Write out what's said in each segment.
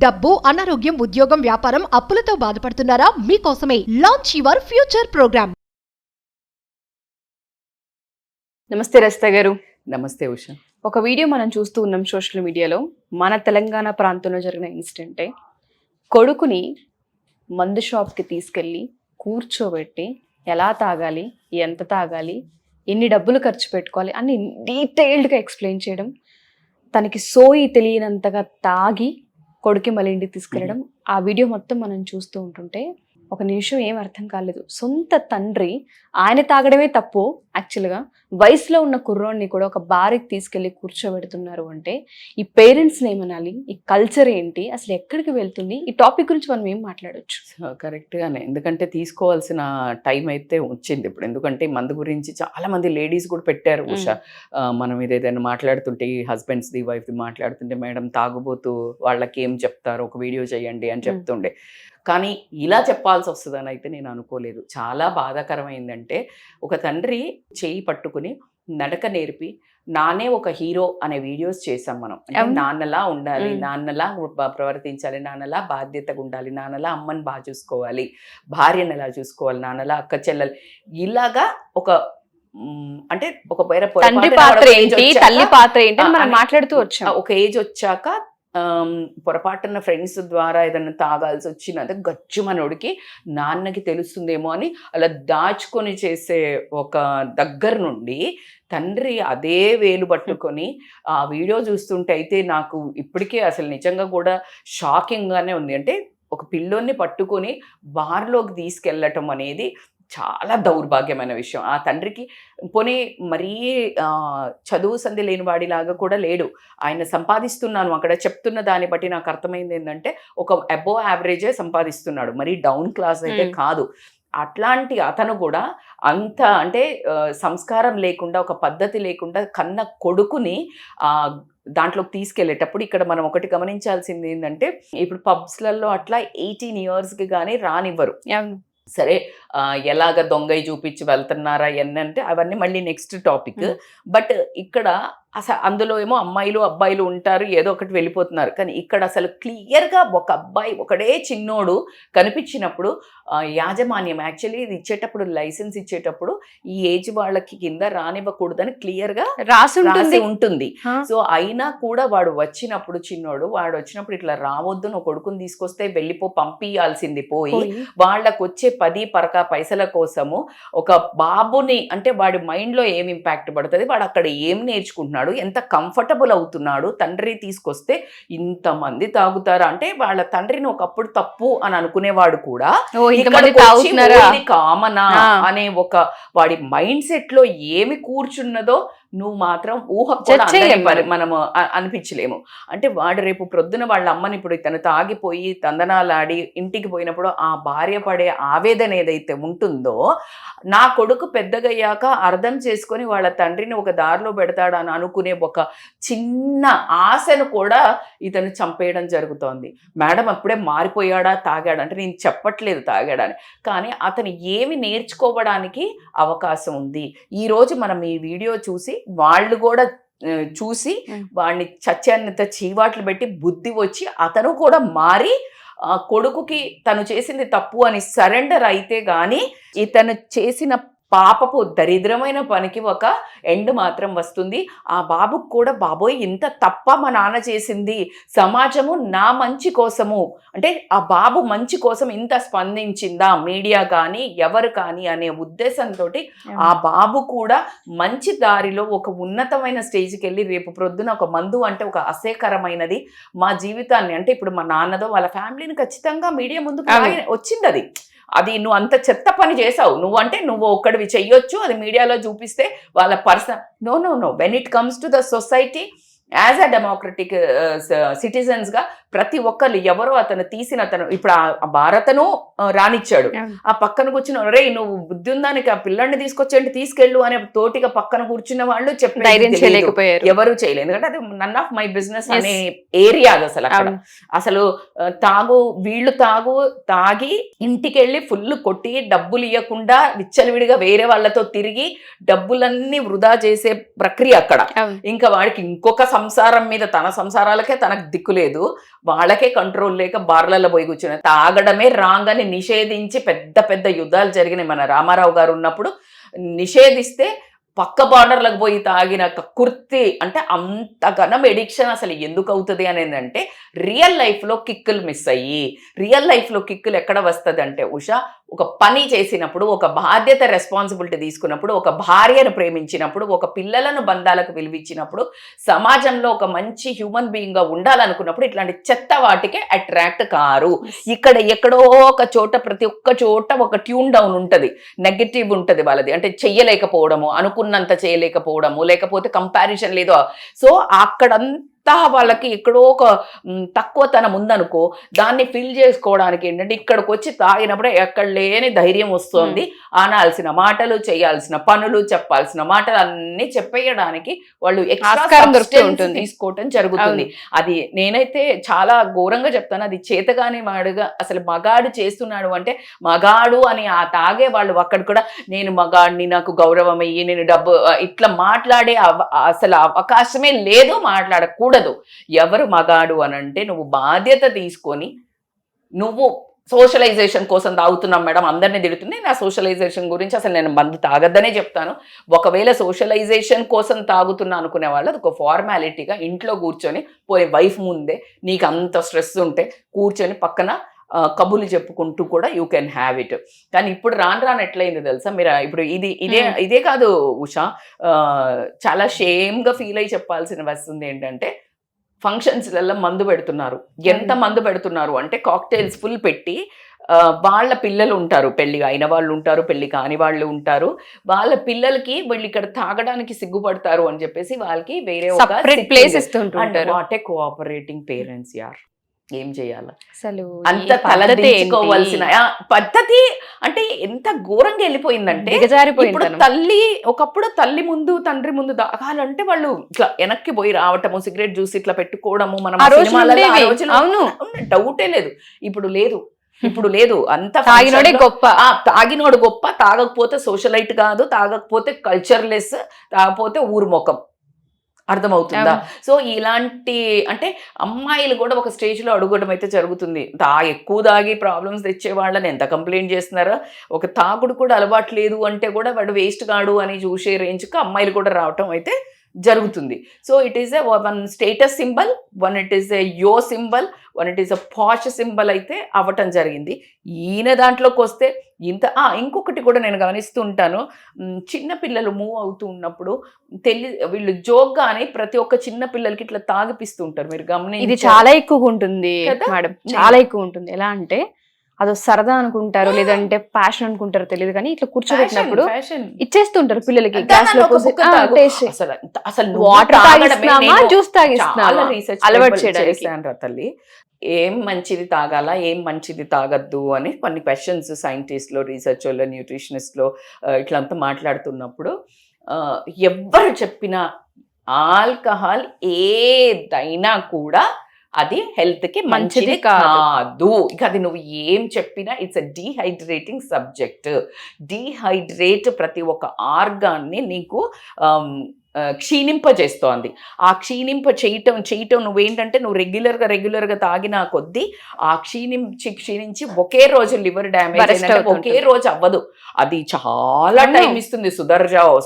డబ్బు, అనారోగ్యం, ఉద్యోగం, వ్యాపారం, అప్పులతో బాధపడుతున్నారా? మీకోసమే లాంచ్ యువర్ ఫ్యూచర్ ప్రోగ్రామ్. నమస్తే రజిత గారు. నమస్తే ఉష. ఒక వీడియో మనం చూస్తూ ఉన్నాం సోషల్ మీడియాలో. మన తెలంగాణ ప్రాంతంలో జరిగిన ఇన్సిడెంటే. కొడుకుని మందు షాప్కి తీసుకెళ్ళి కూర్చోబెట్టి ఎలా తాగాలి, ఎంత తాగాలి, ఎన్ని డబ్బులు ఖర్చు పెట్టుకోవాలి అని డీటెయిల్డ్గా ఎక్స్ప్లెయిన్ చేయడం, తనకి సోయి తెలియనంతగా తాగి కొడుకి మళ్ళీ ఇంటికి తీసుకెళ్ళడం. ఆ వీడియో మొత్తం మనం చూస్తూ ఉంటుంటే ఒక నిమిషం ఏం అర్థం కాలేదు. సొంత తండ్రి ఆయన తాగడమే తప్పు, యాక్చువల్గా వయసులో ఉన్న కుర్రోడిని కూడా ఒక బారికి తీసుకెళ్ళి కూర్చోబెడుతున్నారు అంటే ఈ పేరెంట్స్ని ఏమనాలి, ఈ కల్చర్ ఏంటి, అసలు ఎక్కడికి వెళ్తుంది, ఈ టాపిక్ గురించి మనం ఏం మాట్లాడవచ్చు? కరెక్ట్గానే, ఎందుకంటే తీసుకోవాల్సిన టైం అయితే వచ్చింది ఇప్పుడు. ఎందుకంటే మందు గురించి చాలా మంది లేడీస్ కూడా పెట్టారు ఉష. మనం ఏదైనా మాట్లాడుతుంటే, హస్బెండ్స్ది వైఫ్ది మాట్లాడుతుంటే, మేడం తాగుబోతూ వాళ్ళకి ఏం చెప్తారు, ఒక వీడియో చేయండి అని చెప్తుండే. కానీ ఇలా చెప్పాల్సి వస్తుందని అయితే నేను అనుకోలేదు. చాలా బాధాకరమైందంటే, ఒక తండ్రి చేయి పట్టుకుని నడక నేర్పి నానే ఒక హీరో అనే వీడియోస్ చేసాం మనం. అంటే నాన్నలా ఉండాలి, నాన్నలా ప్రవర్తించాలి, నాన్నలా బాధ్యతగా ఉండాలి, నాన్నలా అమ్మని బాగా చూసుకోవాలి, భార్యను ఎలా చూసుకోవాలి, నాన్నలా అక్క చెల్లెలు, ఇలాగా ఒక అంటే ఒక తండ్రి పాత్ర ఏంటి, తల్లి పాత్ర ఏంటి మనం మాట్లాడుతూ వచ్చాం. ఒక ఏజ్ వచ్చాక పొరపాటున ఫ్రెండ్స్ ద్వారా ఏదైనా తాగాల్సి వచ్చినది గచ్చు మనోడికి నాన్నకి తెలుస్తుందేమో అని అలా దాచుకొని చేసే ఒక దగ్గర నుండి తండ్రి అదే వేలు పట్టుకొని ఆ వీడియో చూస్తుంటే అయితే నాకు ఇప్పటికే అసలు నిజంగా కూడా షాకింగ్గానే ఉంది. అంటే ఒక పిల్లోన్ని పట్టుకొని బార్లోకి తీసుకెళ్ళటం అనేది చాలా దౌర్భాగ్యమైన విషయం. ఆ తండ్రికి పోనీ మరీ చదువు సంధి లేని వాడిలాగా కూడా లేడు. ఆయన సంపాదిస్తున్నాను అక్కడ చెప్తున్న దాన్ని బట్టి నాకు అర్థమైంది ఏంటంటే ఒక అబోవ్ యావరేజే సంపాదిస్తున్నాడు, మరీ డౌన్ క్లాస్ అయితే కాదు. అట్లాంటి అతను కూడా అంత అంటే సంస్కారం లేకుండా, ఒక పద్ధతి లేకుండా కన్న కొడుకుని దాంట్లోకి తీసుకెళ్లేటప్పుడు ఇక్కడ మనం ఒకటి గమనించాల్సింది ఏంటంటే, ఇప్పుడు పబ్స్లలో అట్లా 18 yearsకి కానీ రానివ్వరు. సరే, ఎలాగ దొంగయి చూపించి వెళ్తున్నారా అంటే అవన్నీ మళ్ళీ నెక్స్ట్ టాపిక్. బట్ ఇక్కడ అసలు అందులో ఏమో అమ్మాయిలు అబ్బాయిలు ఉంటారు, ఏదో ఒకటి వెళ్ళిపోతున్నారు. కానీ ఇక్కడ అసలు క్లియర్గా ఒక అబ్బాయి ఒకడే చిన్నోడు కనిపించినప్పుడు యాజమాన్యం యాక్చువల్లీ ఇది ఇచ్చేటప్పుడు, లైసెన్స్ ఇచ్చేటప్పుడు ఈ ఏజ్ వాళ్ళకి కింద రానివ్వకూడదని క్లియర్గా రాసి ఉంటుంది. సో అయినా కూడా వాడు వచ్చినప్పుడు, చిన్నోడు వాడు వచ్చినప్పుడు ఇట్లా రావద్దు, నువ్వు కొడుకుని తీసుకొస్తే వెళ్ళిపో, పంపించాల్సింది పోయి వాళ్ళకు వచ్చే 10 పైసల కోసము ఒక బాబుని, అంటే వాడి మైండ్లో ఏం ఇంపాక్ట్ పడుతుంది, వాడు అక్కడ ఏం నేర్చుకుంటున్నాడు, ఎంత కంఫర్టబుల్ అవుతున్నాడు, తండ్రి తీసుకొస్తే ఇంతమంది తాగుతారా అంటే వాళ్ళ తండ్రిని ఒకప్పుడు తప్పు అని అనుకునేవాడు కూడా కామనా అనే ఒక వాడి మైండ్ సెట్ లో ఏమి కూర్చున్నదో నువ్వు మాత్రం ఊహ మనము అనిపించలేము. అంటే వాడు రేపు ప్రొద్దున వాళ్ళ అమ్మని ఇప్పుడు తను తాగిపోయి తందనాలాడి ఇంటికి పోయినప్పుడు ఆ భార్య పడే ఆవేదన ఏదైతే ఉంటుందో, నా కొడుకు పెద్దగయ్యాక అర్థం చేసుకొని వాళ్ళ తండ్రిని ఒక దారిలో పెడతాడని అనుకునే ఒక చిన్న ఆశను కూడా ఇతను చంపేయడం జరుగుతోంది. మేడం అప్పుడే మారిపోయాడా, తాగాడా అంటే నేను చెప్పట్లేదు తాగాడని, కానీ అతను ఏమి నేర్చుకోవడానికి అవకాశం ఉంది. ఈరోజు మనం ఈ వీడియో చూసి వాళ్ళు కూడా చూసి వాడిని చచ్చాన్నిత చీవాట్లు పెట్టి బుద్ధి వచ్చి అతను కూడా మారి కొడుకుకి తను చేసింది తప్పు అని సరెండర్ అయితే గాని ఇతను చేసిన పాపపు దరిద్రమైన పనికి ఒక ఎండ్ మాత్రం వస్తుంది. ఆ బాబుకు కూడా బాబోయ్ ఇంత తప్ప మా నాన్న చేసింది, సమాజము నా మంచి కోసము, అంటే ఆ బాబు మంచి కోసం ఇంత స్పందించిందా మీడియా కానీ ఎవరు కానీ అనే ఉద్దేశంతో ఆ బాబు కూడా మంచి దారిలో ఒక ఉన్నతమైన స్టేజ్కి వెళ్ళి రేపు ప్రొద్దున ఒక మందు అంటే ఒక అసేకరమైనది మా జీవితాన్ని, అంటే ఇప్పుడు మా నాన్నదో వాళ్ళ ఫ్యామిలీని ఖచ్చితంగా మీడియా ముందుకు వచ్చింది. అది నువ్వు అంత చెత్త పని చేసావు, నువ్వు ఒక్కడివి చెయ్యొచ్చు, అది మీడియాలో చూపిస్తే వాళ్ళ personal. No when it comes to the society as a democratic సిటిజన్స్గా ప్రతి ఒక్కరు ఎవరో అతను ఇప్పుడు ఆ భారతను రానిచ్చాడు, ఆ పక్కన కూర్చున్న రే నువ్వు బుద్ధి ఉందానికి ఆ పిల్లల్ని తీసుకొచ్చేంటి తీసుకెళ్ళు అనే తోటిగా పక్కన కూర్చున్న వాళ్ళు చెప్పలేకపోయారు, ఎవరు చేయలేదు. ఎందుకంటే అది నన్ ఆఫ్ మై బిజినెస్ అనే ఏరియా. అసలు వీళ్ళు తాగి ఇంటికెళ్ళి ఫుల్ కొట్టి డబ్బులు ఇవ్వకుండా విచ్చలవిడిగా వేరే వాళ్ళతో తిరిగి డబ్బులన్నీ వృధా చేసే ప్రక్రియ అక్కడ. ఇంకా వాడికి ఇంకొక సంసారం మీద తన సంసారాలకే తనకు దిక్కు లేదు, వాళ్ళకే కంట్రోల్ లేక బార్లలో పోయి కూర్చుని తాగడమే రాంగ్ అని నిషేధించి పెద్ద పెద్ద యుద్ధాలు జరిగినాయి. మన రామారావు గారు ఉన్నప్పుడు నిషేధిస్తే పక్క బార్డర్లకు పోయి తాగిన కుర్తి అంటే అంతగానం ఎడిక్షన్ అసలు ఎందుకు అవుతుంది అనేది అంటే రియల్ లైఫ్లో కిక్కులు మిస్ అయ్యి. రియల్ లైఫ్లో కిక్కులు ఎక్కడ వస్తుంది అంటే ఉషా, ఒక పని చేసినప్పుడు, ఒక బాధ్యత రెస్పాన్సిబిలిటీ తీసుకున్నప్పుడు, ఒక భార్యను ప్రేమించినప్పుడు, ఒక పిల్లలను బంధాలకు విలువిచ్చినప్పుడు, సమాజంలో ఒక మంచి హ్యూమన్ బీయింగ్గా ఉండాలనుకున్నప్పుడు ఇట్లాంటి చెత్త వాటికే అట్రాక్ట్ కారు. ఇక్కడ ఎక్కడో ఒక చోట, ప్రతి ఒక్క చోట ఒక ట్యూన్ డౌన్ ఉంటుంది, నెగటివ్ ఉంటుంది వాళ్ళది. అంటే చెయ్యలేకపోవడము, అనుకున్నంత చేయలేకపోవడము, లేకపోతే కంపారిజన్ లేదో. సో అక్కడంతా వాళ్ళకి ఎక్కడో ఒక తక్కువతనం ఉందనుకో, దాన్ని ఫిల్ చేసుకోవడానికి ఏంటంటే ఇక్కడికి వచ్చి తాగినప్పుడే ఎక్కడ లేని ధైర్యం వస్తుంది. అనాల్సిన మాటలు, చేయాల్సిన పనులు, చెప్పాల్సిన మాటలు అన్ని చెప్పేయడానికి వాళ్ళు తీసుకోవటం జరుగుతుంది. అది నేనైతే చాలా ఘోరంగా చెప్తాను. అది చేతగాని వాడుగా అసలు మగాడు చేస్తున్నాడు అంటే, మగాడు అని ఆ తాగే వాళ్ళు అక్కడ కూడా నేను మగాడిని, నాకు గౌరవం అయ్యి, నేను డబ్బు, ఇట్లా మాట్లాడే అసలు అవకాశమే లేదు, మాట్లాడకూడదు. ఎవరు మగాడు అని అంటే, నువ్వు బాధ్యత తీసుకొని, నువ్వు సోషలైజేషన్ కోసం తాగుతున్నాం మేడం, అందరినీ తిడుతుంది. నా సోషలైజేషన్ గురించి అసలు నేను మందు తాగద్దనే చెప్తాను. ఒకవేళ సోషలైజేషన్ కోసం తాగుతున్నా అనుకునే వాళ్ళు అది ఒక ఫార్మాలిటీగా ఇంట్లో కూర్చొని పోయి వైఫ్ ముందే నీకు అంత స్ట్రెస్ ఉంటే కూర్చొని పక్కన కబుర్లు చెప్పుకుంటూ కూడా యూ కెన్ హ్యావ్ ఇట్. కానీ ఇప్పుడు రాను ఎట్లయిందో తెలుసా మీరు, ఇప్పుడు ఇదే కాదు ఉషా, చాలా షేమ్గా ఫీల్ అయ్యి చెప్పాల్సిన వస్తుంది ఏంటంటే, ఫంక్షన్స్లలో మందు పెడుతున్నారు. ఎంత మందు పెడుతున్నారు అంటే కాక్టైల్స్ ఫుల్ పెట్టి, వాళ్ళ పిల్లలు ఉంటారు, పెళ్లి అయిన వాళ్ళు ఉంటారు, పెళ్లి కాని వాళ్ళు ఉంటారు, వాళ్ళ పిల్లలకి వీళ్ళు ఇక్కడ తాగడానికి సిగ్గుపడతారు అని చెప్పేసి వాళ్ళకి వేరే ఒక ప్లేస్ ఇస్తుంటారు. వాటే కోఆపరేటింగ్ పేరెంట్స్ యార్, ఏం చేయాలి అసలు? అంత తలదించుకోవాల్సిన పద్ధతి అంటే ఎంత ఘోరంగా వెళ్ళిపోయిందంటే, ఇప్పుడు తల్లి ఒకప్పుడు తల్లి ముందు తండ్రి ముందు తాగాలంటే వాళ్ళు ఇట్లా వెనక్కి పోయి రావటము, సిగరెట్ జ్యూస్ ఇట్లా పెట్టుకోవడము, మనం అవును డౌటే లేదు. ఇప్పుడు లేదు, ఇప్పుడు లేదు. అంత తాగినోడే గొప్ప, తాగినోడు గొప్ప, తాగకపోతే సోషలైట్ కాదు, తాగకపోతే కల్చర్లెస్, తాగకపోతే ఊరు మొఖం. అర్థమవుతుందా? సో ఇలాంటి అంటే అమ్మాయిలు కూడా ఒక స్టేజ్లో అడుగడం అయితే జరుగుతుంది. ఎక్కువ తాగి ప్రాబ్లమ్స్ తెచ్చే వాళ్ళని ఎంత కంప్లైంట్ చేస్తున్నారో, ఒక తాగుడు కూడా అలవాటు లేదు అంటే కూడా వాడు వేస్ట్ కాడు అని చూసే రేంజ్కి అమ్మాయిలు కూడా రావటం అయితే జరుగుతుంది. So it is a one status symbol, one it is a yo symbol, one it is a posh symbol అయితే అవ్వటం జరిగింది. ఈయన దాంట్లోకి వస్తే ఇంకొకటి కూడా నేను గమనిస్తూ ఉంటాను, చిన్నపిల్లలు మూవ్ అవుతూ ఉన్నప్పుడు వీళ్ళు జోక్గా అని ప్రతి ఒక్క చిన్న పిల్లలకి ఇట్లా తాగిపిస్తూ ఉంటారు. మీరు గమనించి, ఇది చాలా ఎక్కువగా ఉంటుంది మేడం, చాలా ఎక్కువ ఉంటుంది. ఎలా అంటే అదో సరదా అనుకుంటారు, లేదంటే ప్యాషన్ అనుకుంటారు, తెలియదు కానీ ఇట్లా కూర్చోబెట్టినప్పుడు ఇచ్చేస్తుంటారు పిల్లలకి. జ్యూస్ అలవాటు చేయడానికి తల్లి ఏం మంచిది తాగాల, ఏం మంచిది తాగద్దు అని కొన్ని క్వశ్చన్స్ సైంటిస్ట్లో, రీసెర్చ్లో, న్యూట్రిషనిస్ట్లో ఇట్లంతా మాట్లాడుతున్నప్పుడు ఎవ్వరు చెప్పినా ఆల్కహాల్ ఏదైనా కూడా అది హెల్త్కి మంచిది కాదు. ఇక అది నువ్వు ఏం చెప్పినా it's a dehydrating subject. Dehydrate ప్రతి ఒక్క ఆర్గాన్ని నీకు క్షీణింపజేస్తోంది. ఆ చేయటం నువ్వేంటంటే, నువ్వు రెగ్యులర్గా తాగిన కొద్దీ ఆ క్షీణించి ఒకే రోజు లివర్ డ్యామేజ్ ఒకే రోజు అవ్వదు, అది చాలా టైం ఇస్తుంది.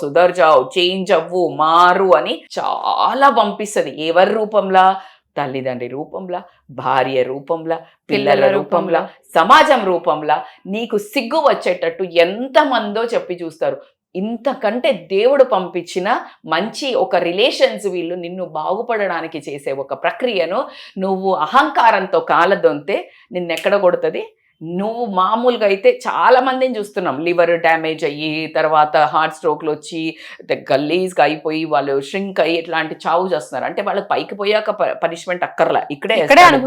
సుధర్జావు చేంజ్ అవ్వు, మారు అని చాలా పంపిస్తుంది. ఎవరి రూపంలా? తల్లిదండ్రి రూపంలా, భార్య రూపంలా, పిల్లల రూపంలా, సమాజం రూపంలా. నీకు సిగ్గు వచ్చేటట్టు ఎంతమందో చెప్పి చూస్తారు. ఇంతకంటే దేవుడు పంపించిన మంచి ఒక రిలేషన్స్ వీళ్ళు నిన్ను బాగుపడడానికి చేసే ఒక ప్రక్రియను నువ్వు అహంకారంతో కాలదొంతే నిన్నెక్కడ కొడుతుంది? నువ్వు మామూలుగా అయితే చాలా మందిని చూస్తున్నాం, లివర్ డ్యామేజ్ అయ్యి, తర్వాత హార్ట్ స్ట్రోక్లు వచ్చి గల్లీజ్గా అయిపోయి వాళ్ళు ష్రింక్ అయ్యి ఇట్లాంటి చావు చేస్తున్నారు. అంటే వాళ్ళకి పైకి పోయాక పనిష్మెంట్ అక్కర్లా, ఇక్కడే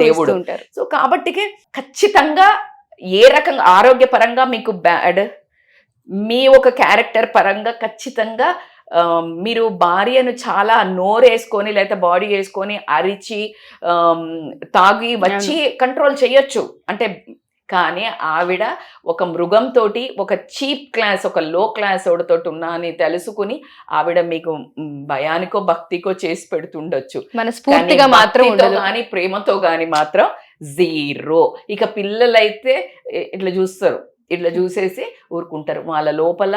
దేవుడు. సో కాబట్టి ఖచ్చితంగా ఏ రకంగా ఆరోగ్యపరంగా మీకు బ్యాడ్, మీ ఒక క్యారెక్టర్ పరంగా ఖచ్చితంగా మీరు భార్యను చాలా నోరేసుకొని లేకపోతే బాడీ వేసుకొని అరిచి తాగి వచ్చి కంట్రోల్ చేయొచ్చు. అంటే కానీ ఆవిడ ఒక మృగంతోటి, ఒక చీప్ క్లాస్, ఒక లో క్లాస్ తోటి ఉన్నా అని తెలుసుకుని ఆవిడ మీకు భయానికో భక్తికో చేసి పెడుతుండొచ్చు. మనస్ఫూర్తిగా మాత్రం ఉండదు. కానీ ప్రేమతో కానీ మాత్రం జీరో. ఇక పిల్లలైతే ఇట్లా చూస్తారు, ఇట్లా చూసేసి ఊరుకుంటారు. వాళ్ళ లోపల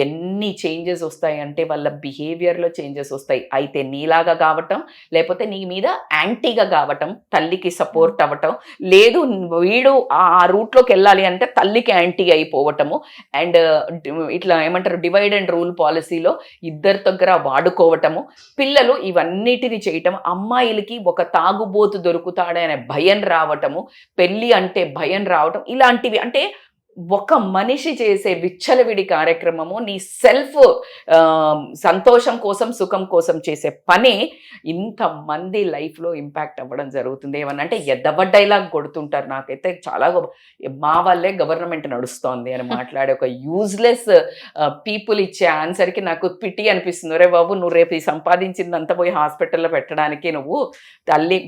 ఎన్ని చేంజెస్ వస్తాయి అంటే వాళ్ళ బిహేవియర్లో చేంజెస్ వస్తాయి. అయితే నీలాగా కావటం, లేకపోతే నీ మీద యాంటీగా కావటం, తల్లికి సపోర్ట్ అవ్వటం, లేదు వీడు ఆ రూట్లోకి వెళ్ళాలి అంటే తల్లికి యాంటీ అయిపోవటము. అండ్ ఇట్లా ఏమంటారు, డివైడ్ అండ్ రూల్ పాలసీలో ఇద్దరి దగ్గర వాడుకోవటము, పిల్లలు ఇవన్నిటిని చేయటం, అమ్మాయిలకి ఒక తాగుబోతు దొరుకుతాడనే భయం రావటము, పెళ్ళి అంటే భయం రావటం, ఇలాంటివి. అంటే ఒక మనిషి చేసే విచ్చలవిడి కార్యక్రమము, నీ సెల్ఫ్ సంతోషం కోసం, సుఖం కోసం చేసే పని ఇంతమంది లైఫ్లో ఇంపాక్ట్ అవ్వడం జరుగుతుంది. ఏమన్నంటే ఎదవ డైలాగ్ కొడుతుంటారు. నాకైతే చాలా మా వల్లే గవర్నమెంట్ నడుస్తోంది అని మాట్లాడే ఒక యూజ్లెస్ పీపుల్ ఇచ్చే ఆన్సర్కి నాకు పిటి అనిపిస్తుంది. రే బాబు, నువ్వు రేపు సంపాదించిందంతా పోయి హాస్పిటల్లో పెట్టడానికి, నువ్వు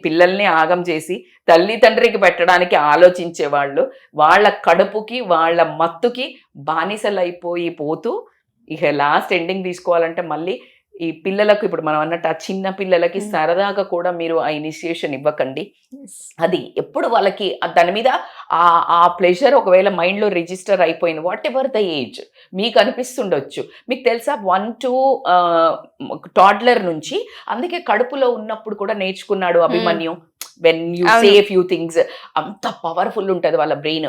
పిల్లల్ని ఆగం చేసి తల్లి తండ్రికి పెట్టడానికి ఆలోచించే వాళ్ళు వాళ్ళ కడుపుకి, వాళ్ళ మత్తుకి బానిసలైపోయి పోతూ ఇక లాస్ట్ ఎండింగ్ తీసుకోవాలంటే మళ్ళీ ఈ పిల్లలకు, ఇప్పుడు మనం అన్నట్టు ఆ చిన్న పిల్లలకి సరదాగా కూడా మీరు ఆ ఇనిషియేషన్ ఇవ్వకండి. అది ఎప్పుడు వాళ్ళకి దాని మీద ఆ ప్లెజర్ ఒకవేళ మైండ్లో రిజిస్టర్ అయిపోయింది, వాట్ ఎవర్ ద ఏజ్ మీకు అనిపిస్తుండొచ్చు. మీకు తెలుసా 1 to టాడ్లర్ నుంచి, అందుకే కడుపులో ఉన్నప్పుడు కూడా నేర్చుకున్నాడు Abhimanyu. When you say few things, అంత పవర్ఫుల్ ఉంటుంది వాళ్ళ బ్రెయిన్.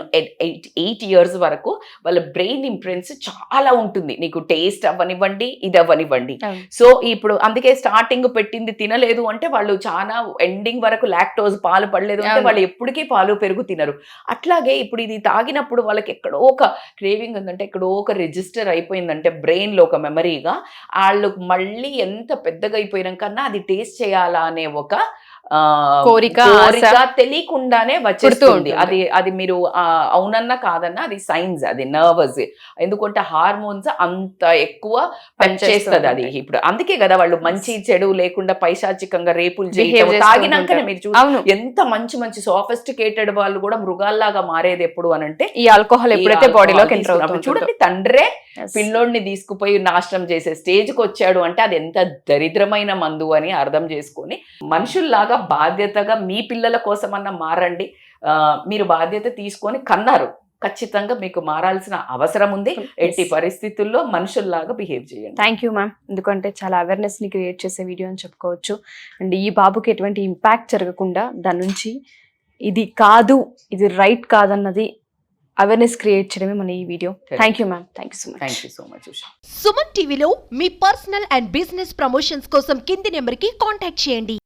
8 years వరకు వాళ్ళ బ్రెయిన్ ఇంప్రెన్స్ చాలా ఉంటుంది. నీకు టేస్ట్ అవ్వనివ్వండి, ఇది అవ్వనివ్వండి. సో ఇప్పుడు అందుకే స్టార్టింగ్ పెట్టింది తినలేదు అంటే వాళ్ళు చాలా ఎండింగ్ వరకు లాక్టోజ్, పాలు పడలేదు అంటే వాళ్ళు ఎప్పటికీ పాలు పెరుగు తినరు. అట్లాగే ఇప్పుడు ఇది తాగినప్పుడు వాళ్ళకి ఎక్కడో ఒక క్రేవింగ్ ఉందంటే, ఎక్కడో ఒక రిజిస్టర్ అయిపోయిందంటే బ్రెయిన్లో ఒక మెమరీగా, వాళ్ళు మళ్ళీ ఎంత పెద్దగా అయిపోయినాకన్నా అది టేస్ట్ చేయాలా అనే ఒక కోరిక తెలియకుండానే వచ్చేస్తుంది. అది మీరు అవునన్నా కాదన్నా అది సైన్స్, అది నర్వస్. ఎందుకంటే హార్మోన్స్ అంత ఎక్కువ పనిచేస్తుంది అది. ఇప్పుడు అందుకే కదా వాళ్ళు మంచి చెడు లేకుండా పైశాచికంగా రేపులు చేయడం, తాగినాకనే మీరు చూడండి ఎంత మంచి మంచి సోఫిస్టికేటెడ్ వాళ్ళు కూడా మృగాల్లాగా మారేది ఎప్పుడు అనంటే ఈ ఆల్కహాల్ ఎప్పుడైతే బాడీలోకి ఎంటర్ అవుతుంది. చూడండి, తండ్రే పిల్లోడిని తీసుకుపోయి నాశనం చేసే స్టేజ్కి వచ్చాడు అంటే అది ఎంత దరిద్రమైన మందు అని అర్థం చేసుకొని మనుషుల్లాగా బాధ్యతగా మీ పిల్లల కోసమన్నా మారండి. మీరు బాధ్యత తీసుకొని కన్నారు, ఖచ్చితంగా మీకు మారాల్సిన అవసరం ఉంది. ఎట్టి పరిస్థితుల్లో మనుషుల్లాగా బిహేవ్ చేయండి. థ్యాంక్ యూ మ్యామ్, ఎందుకంటే చాలా అవేర్నెస్ని క్రియేట్ చేసే వీడియో అని చెప్పుకోవచ్చు. అండ్ ఈ బాబుకి ఎటువంటి ఇంపాక్ట్ జరగకుండా దాని నుంచి ఇది కాదు, ఇది రైట్ కాదన్నది అవేర్నెస్ క్రియేట్ చేయడమే మన ఈ video. Thank you ma'am, thank you so much. Suman టీవీలో మీ పర్సనల్ అండ్ బిజినెస్ ప్రమోషన్స్ కోసం కింది నెంబర్కి కాంటాక్ట్ చేయండి.